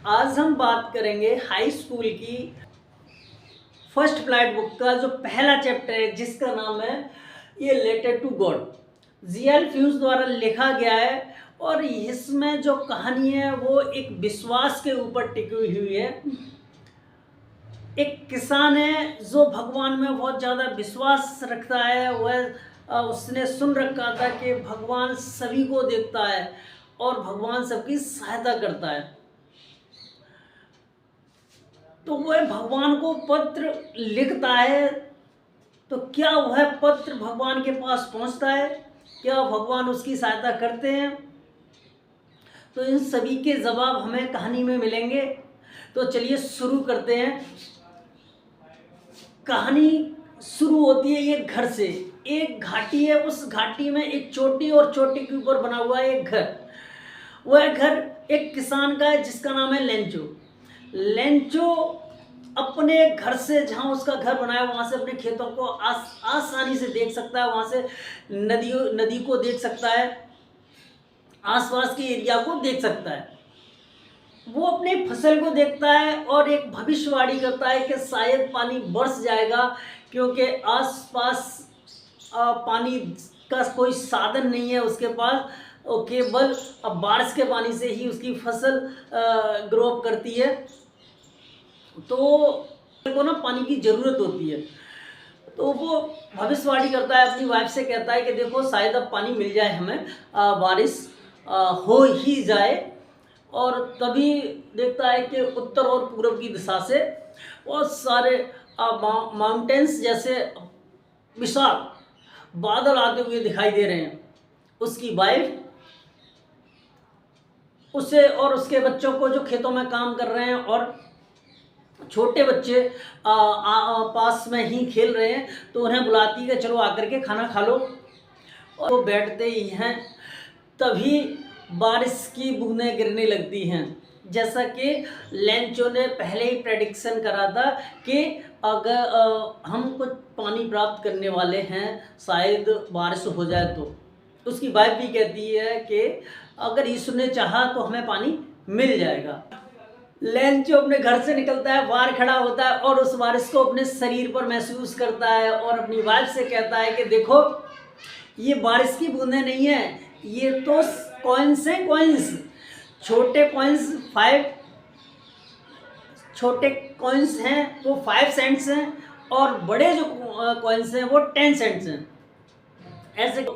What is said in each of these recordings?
आज हम बात करेंगे हाई स्कूल की फर्स्ट फ्लाइट बुक का जो पहला चैप्टर है जिसका नाम है ये लेटर टू गॉड। जीएल फ्यूज द्वारा लिखा गया है और इसमें जो कहानी है वो एक विश्वास के ऊपर टिकी हुई है। एक किसान है जो भगवान में बहुत ज़्यादा विश्वास रखता है। वह उसने सुन रखा था कि भगवान सभी को देखता है और भगवान सबकी सहायता करता है। तो वह भगवान को पत्र लिखता है, तो क्या वह पत्र भगवान के पास पहुंचता है? क्या भगवान उसकी सहायता करते हैं? तो इन सभी के जवाब हमें कहानी में मिलेंगे। तो चलिए शुरू करते हैं। कहानी शुरू होती है एक घर से। एक घाटी है, उस घाटी में एक चोटी और चोटी के ऊपर बना हुआ है एक घर। वह घर एक किसान का है जिसका नाम है लेंचो। लेंचो अपने घर से, जहाँ उसका घर बनाया वहाँ से अपने खेतों को आसानी से देख सकता है। वहाँ से नदी को देख सकता है, आसपास के एरिया को देख सकता है। वो अपनी फसल को देखता है और एक भविष्यवाणी करता है कि शायद पानी बरस जाएगा, क्योंकि आसपास पानी का कोई साधन नहीं है उसके पास। और केवल अब बारिश के पानी से ही उसकी फसल ग्रो अप करती है। तो को ना पानी की ज़रूरत होती है। तो वो भविष्यवाणी करता है, अपनी वाइफ से कहता है कि देखो शायद अब पानी मिल जाए हमें, बारिश हो ही जाए। और तभी देखता है कि उत्तर और पूर्व की दिशा से बहुत सारे माउंटेन्स जैसे विशाल बादल आते हुए दिखाई दे रहे हैं। उसकी वाइफ उसे और उसके बच्चों को, जो खेतों में काम कर रहे हैं और छोटे बच्चे पास में ही खेल रहे हैं, तो उन्हें बुलाती है कि चलो आकर के खाना खा लो। और वो बैठते ही हैं, तभी बारिश की बूंदें गिरने लगती हैं। जैसा कि लेंचो ने पहले ही प्रेडिक्शन करा था कि अगर हम कुछ पानी प्राप्त करने वाले हैं, शायद बारिश हो जाए। तो उसकी वाइफ भी कहती है कि अगर ईश्वर ने चाहा तो हमें पानी मिल जाएगा। लेंचो अपने घर से निकलता है, बाहर खड़ा होता है और उस बारिश को अपने शरीर पर महसूस करता है और अपनी वाइफ से कहता है कि देखो ये बारिश की बूंदें नहीं है, ये तो कॉइन्स हैं, कॉइन्स। छोटे कॉइन्स 5 छोटे कॉइन्स हैं वो 5 सेंट्स हैं और बड़े जो कॉइन्स हैं वो 10 सेंट्स हैं। ऐसे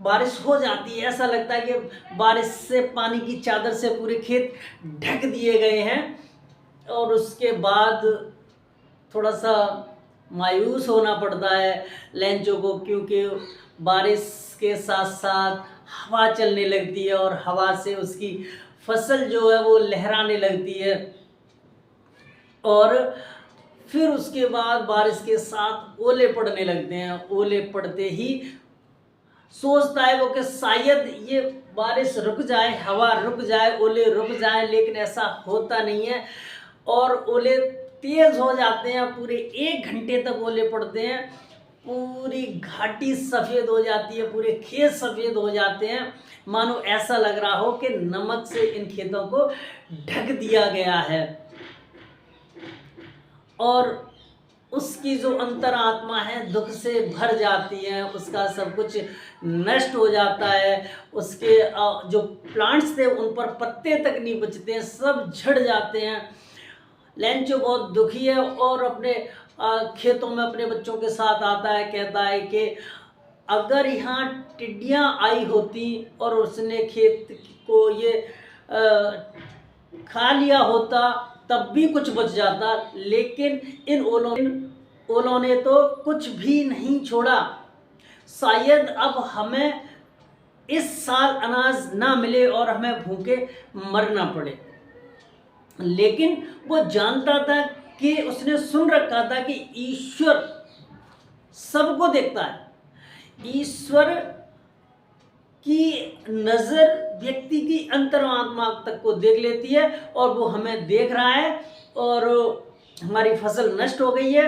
बारिश हो जाती है, ऐसा लगता है कि बारिश से पानी की चादर से पूरे खेत ढक दिए गए हैं। और उसके बाद थोड़ा सा मायूस होना पड़ता है लेंचो को, क्योंकि बारिश के साथ साथ हवा चलने लगती है और हवा से उसकी फसल जो है वो लहराने लगती है। और फिर उसके बाद बारिश के साथ ओले पड़ने लगते हैं। ओले पड़ते ही सोचता है वो कि शायद ये बारिश रुक जाए, हवा रुक जाए, ओले रुक जाए, लेकिन ऐसा होता नहीं है। और ओले तेज़ हो जाते हैं, पूरे 1 घंटे तक ओले पड़ते हैं। पूरी घाटी सफ़ेद हो जाती है, पूरे खेत सफ़ेद हो जाते हैं, मानो ऐसा लग रहा हो कि नमक से इन खेतों को ढक दिया गया है। और उसकी जो अंतरात्मा है दुख से भर जाती है, उसका सब कुछ नष्ट हो जाता है। उसके जो प्लांट्स थे उन पर पत्ते तक नहीं बचते हैं, सब झड़ जाते हैं। लेंचो बहुत दुखी है और अपने खेतों में अपने बच्चों के साथ आता है, कहता है कि अगर यहाँ टिड्डियाँ आई होती और उसने खेत को ये खा लिया होता तब भी कुछ बच जाता, लेकिन इन ओलों ने तो कुछ भी नहीं छोड़ा। शायद अब हमें इस साल अनाज ना मिले और हमें भूखे मरना पड़े। लेकिन वो जानता था कि उसने सुन रखा था कि ईश्वर सबको देखता है। ईश्वर की नज़र व्यक्ति की अंतरात्मा तक को देख लेती है और वो हमें देख रहा है। और हमारी फसल नष्ट हो गई है,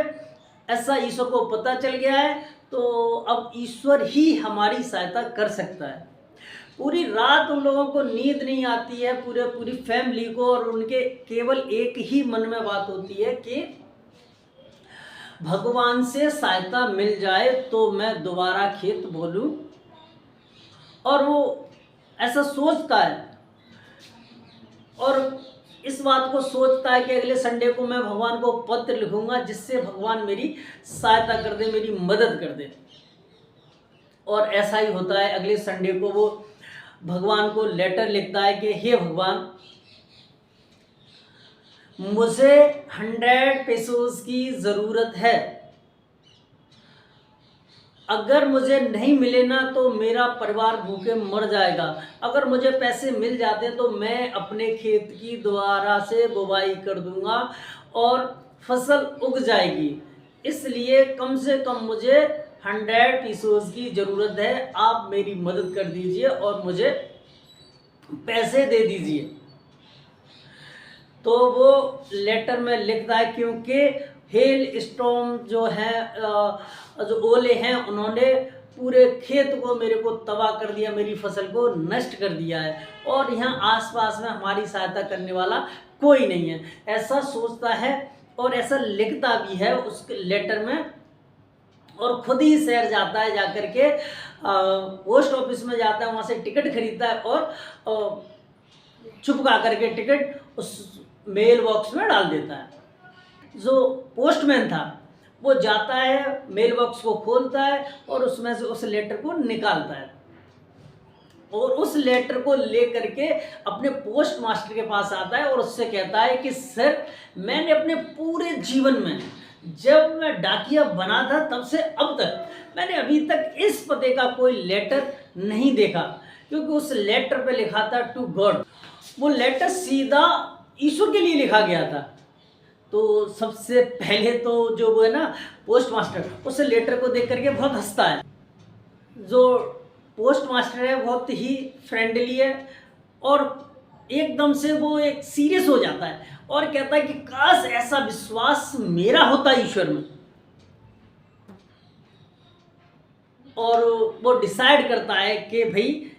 ऐसा ईश्वर को पता चल गया है। तो अब ईश्वर ही हमारी सहायता कर सकता है। पूरी रात उन लोगों को नींद नहीं आती है, पूरी फैमिली को, और उनके केवल एक ही मन में बात होती है कि भगवान से सहायता मिल जाए तो मैं दोबारा खेत बोलूं। और वो ऐसा सोचता है और इस बात को सोचता है कि अगले संडे को मैं भगवान को पत्र लिखूंगा जिससे भगवान मेरी सहायता कर दे, मेरी मदद कर दे। और ऐसा ही होता है। अगले संडे को वो भगवान को लेटर लिखता है कि हे भगवान, मुझे 100 पेसोस की ज़रूरत है। अगर मुझे नहीं मिले ना तो मेरा परिवार भूखे मर जाएगा। अगर मुझे पैसे मिल जाते तो मैं अपने खेत की दोबारा से बुवाई कर दूंगा और फसल उग जाएगी। इसलिए कम से कम मुझे 100 पेसोस की ज़रूरत है। आप मेरी मदद कर दीजिए और मुझे पैसे दे दीजिए। तो वो लेटर में लिखता है क्योंकि हेल स्टॉर्म जो है, जो ओले हैं, उन्होंने पूरे खेत को मेरे को तबाह कर दिया, मेरी फसल को नष्ट कर दिया है और यहाँ आसपास में हमारी सहायता करने वाला कोई नहीं है। ऐसा सोचता है और ऐसा लिखता भी है उस लेटर में। और खुद ही शहर जाता है, जाकर के पोस्ट ऑफिस में जाता है, वहाँ से टिकट खरीदता है और छुपका करके टिकट उस मेल बॉक्स में डाल देता है। जो पोस्टमैन था वो जाता है, मेल बॉक्स को खोलता है और उसमें से उस लेटर को निकालता है और उस लेटर को लेकर के अपने पोस्ट मास्टर के पास आता है और उससे कहता है कि सर, मैंने अपने पूरे जीवन में, जब मैं डाकिया बना था तब से अब तक, मैंने अभी तक इस पते का कोई लेटर नहीं देखा, क्योंकि उस लेटर पे लिखा था टू गॉड। वो लेटर सीधा ईश्वर के लिए लिखा गया था। तो सबसे पहले तो जो वो है ना पोस्ट मास्टर, उस लेटर को देख करके बहुत हंसता है। जो पोस्ट मास्टर है बहुत ही फ्रेंडली है और एकदम से वो एक सीरियस हो जाता है और कहता है कि काश ऐसा विश्वास मेरा होता ईश्वर में। और वो डिसाइड करता है कि भाई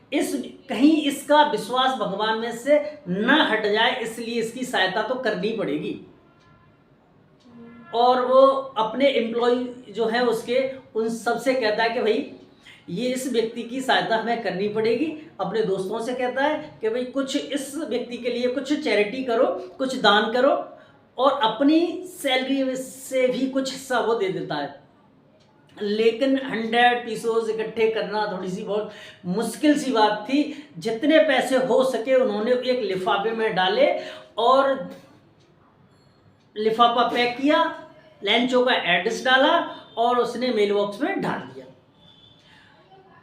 कहीं इसका विश्वास भगवान में से न हट जाए, इसलिए इसकी सहायता तो करनी पड़ेगी। और वो अपने एम्प्लॉय जो है उसके, उन सबसे कहता है कि भाई ये इस व्यक्ति की सहायता हमें करनी पड़ेगी। अपने दोस्तों से कहता है कि भाई कुछ इस व्यक्ति के लिए कुछ चैरिटी करो, कुछ दान करो, और अपनी सैलरी से भी कुछ हिस्सा वो दे देता है। लेकिन 100 पेसोस इकट्ठे करना थोड़ी सी बहुत मुश्किल सी बात थी। जितने पैसे हो सके उन्होंने एक लिफाफे में डाले और लिफाफा पैक किया, लैंचो का एड्रेस डाला और उसने मेल बॉक्स में डाल दिया।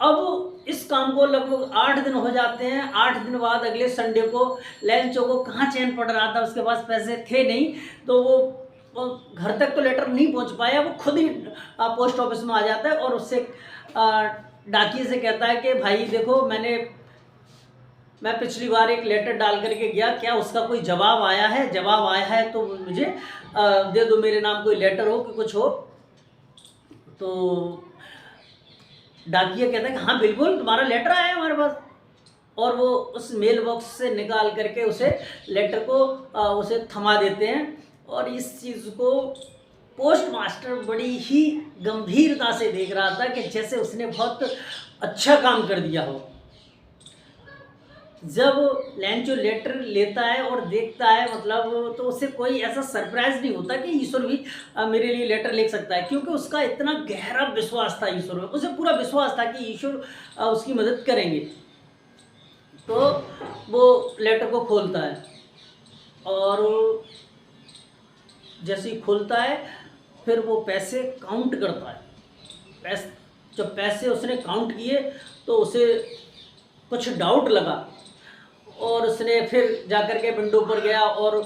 अब इस काम को लगभग 8 दिन हो जाते हैं। 8 दिन बाद अगले संडे को लैंचो को कहाँ चैन पड़ रहा था, उसके पास पैसे थे नहीं, तो वो घर तक तो लेटर नहीं पहुंच पाया। वो खुद ही पोस्ट ऑफिस में आ जाता है और उससे डाकिए से कहता है कि भाई देखो, मैं पिछली बार एक लेटर डाल करके गया, क्या उसका कोई जवाब आया है? जवाब आया है तो मुझे दे दो, मेरे नाम कोई लेटर हो कि कुछ हो। तो डाकिया कहता है कि हाँ बिल्कुल, तुम्हारा लेटर आया है हमारे पास। और वो उस मेल बॉक्स से निकाल करके उसे लेटर को उसे थमा देते हैं। और इस चीज़ को पोस्ट मास्टर बड़ी ही गंभीरता से देख रहा था कि जैसे उसने बहुत अच्छा काम कर दिया हो। जब लैंचो लेटर लेता है और देखता है, मतलब तो उसे कोई ऐसा सरप्राइज नहीं होता कि ईश्वर भी मेरे लिए लेटर लिख सकता है, क्योंकि उसका इतना गहरा विश्वास था ईश्वर में। उसे पूरा विश्वास था कि ईश्वर उसकी मदद करेंगे। तो वो लेटर को खोलता है और जैसे ही खोलता है फिर वो पैसे काउंट करता है। जब पैसे उसने काउंट किए तो उसे कुछ डाउट लगा और उसने फिर जाकर के विंडो पर गया और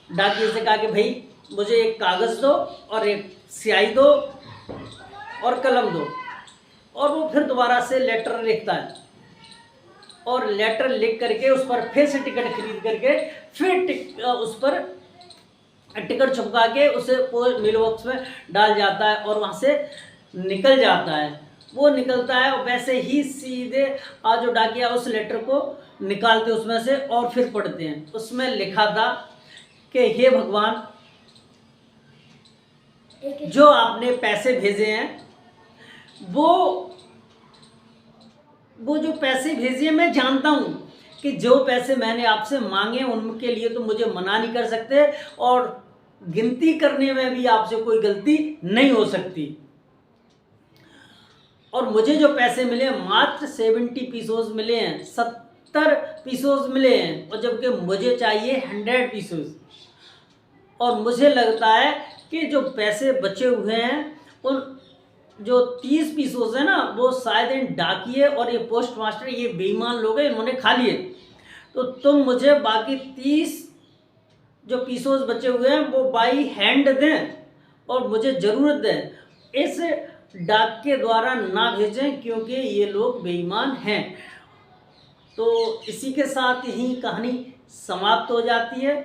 डाकिए से कहा कि भाई मुझे एक कागज़ दो और एक स्याही दो और कलम दो। और वो फिर दोबारा से लेटर लिखता है और लेटर लिख करके उस पर फिर से टिकट खरीद करके फिर उस पर टिकट छपका के उसे मेल बॉक्स में डाल जाता है और वहाँ से निकल जाता है। वो निकलता है, और वैसे ही सीधे आज जो डाकिया उस लेटर को निकालते उसमें से और फिर पढ़ते हैं। उसमें लिखा था कि हे भगवान, जो आपने पैसे भेजे हैं वो जो पैसे भेजे मैं जानता हूँ कि जो पैसे मैंने आपसे मांगे उनके लिए तो मुझे मना नहीं कर सकते, और गिनती करने में भी आपसे कोई गलती नहीं हो सकती। और मुझे जो पैसे मिले मात्र 70 पीसोस मिले हैं, 70 पीसोस मिले हैं, और जबकि मुझे चाहिए 100 पीसोस। और मुझे लगता है कि जो पैसे बचे हुए हैं उन जो 30 पीसोस है ना, वो शायद इन डाकिए और ये पोस्ट मास्टर, ये बेईमान लोग हैं, इन्होंने खा लिए। तो तुम मुझे बाकी 30 जो पीसोस बचे हुए हैं वो बाई हैंड दें, और मुझे ज़रूरत दें। इस डाक के द्वारा ना भेजें, क्योंकि ये लोग बेईमान हैं। तो इसी के साथ यही कहानी समाप्त हो जाती है।